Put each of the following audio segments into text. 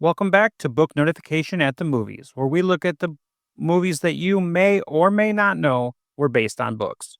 Welcome back to Book Notification at the Movies, where we look at the movies that you may or may not know were based on books.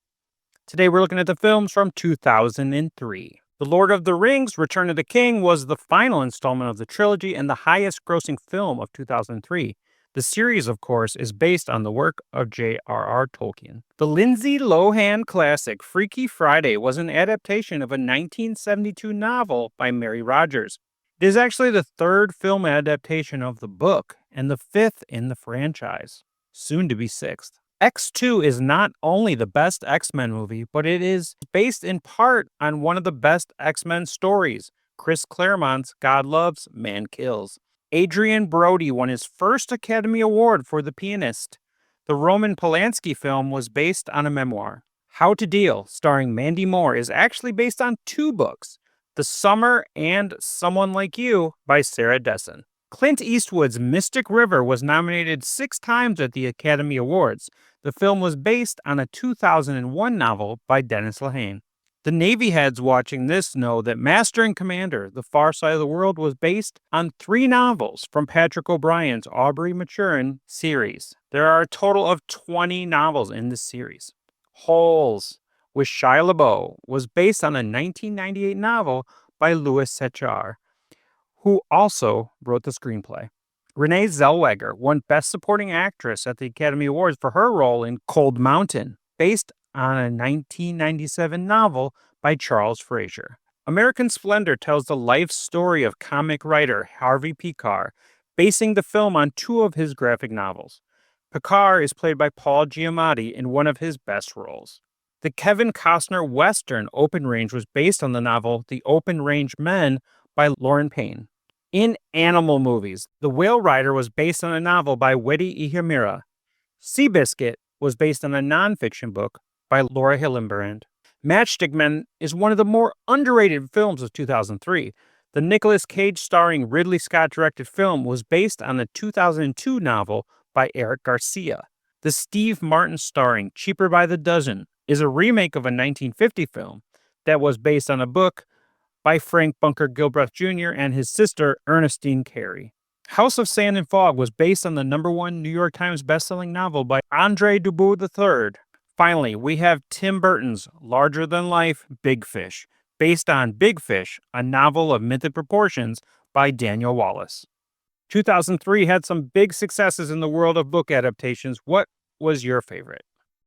Today we're looking at the films from 2003. The Lord of the Rings Return of the King was the final installment of the trilogy and the highest grossing film of 2003. The series, of course, is based on the work of J.R.R. Tolkien. The Lindsay Lohan classic Freaky Friday was an adaptation of a 1972 novel by Mary Rodgers. It is actually the third film adaptation of the book and the fifth in the franchise, soon to be sixth. X2 is not only the best X-Men movie, but it is based in part on one of the best X-Men stories, Chris Claremont's God Loves, Man Kills. Adrian Brody won his first Academy Award for The Pianist. The Roman Polanski film was based on a memoir. How to Deal, starring Mandy Moore, is actually based on two books, The Summer and Someone Like You by Sarah Dessen. Clint Eastwood's Mystic River was nominated 6 times at the Academy Awards. The film was based on a 2001 novel by Dennis Lehane. The Navy heads watching this know that Master and Commander, The Far Side of the World was based on 3 novels from Patrick O'Brian's Aubrey Maturin series. There are a total of 20 novels in this series. Holes with Shia LaBeouf was based on a 1998 novel by Louis Sechar, who also wrote the screenplay. Renee Zellweger won Best Supporting Actress at the Academy Awards for her role in Cold Mountain, based on a 1997 novel by Charles Frazier. American Splendor tells the life story of comic writer Harvey Pekar, basing the film on 2 of his graphic novels. Pekar is played by Paul Giamatti in one of his best roles. The Kevin Costner Western Open Range was based on the novel The Open Range Men by Lauren Payne. In animal movies, The Whale Rider was based on a novel by Wedi Ihimira. Seabiscuit was based on a nonfiction book by Laura Hillenbrand. Matchstick Men is one of the more underrated films of 2003. The Nicolas Cage starring Ridley Scott directed film was based on a 2002 novel by Eric Garcia. The Steve Martin starring Cheaper by the Dozen is a remake of a 1950 film that was based on a book by Frank Bunker Gilbreth Jr. and his sister Ernestine Carey. House of Sand and Fog was based on the #1 New York Times bestselling novel by Andre Dubus III. Finally, we have Tim Burton's larger-than-life Big Fish, based on Big Fish, a novel of mythic proportions by Daniel Wallace. 2003 had some big successes in the world of book adaptations. What was your favorite?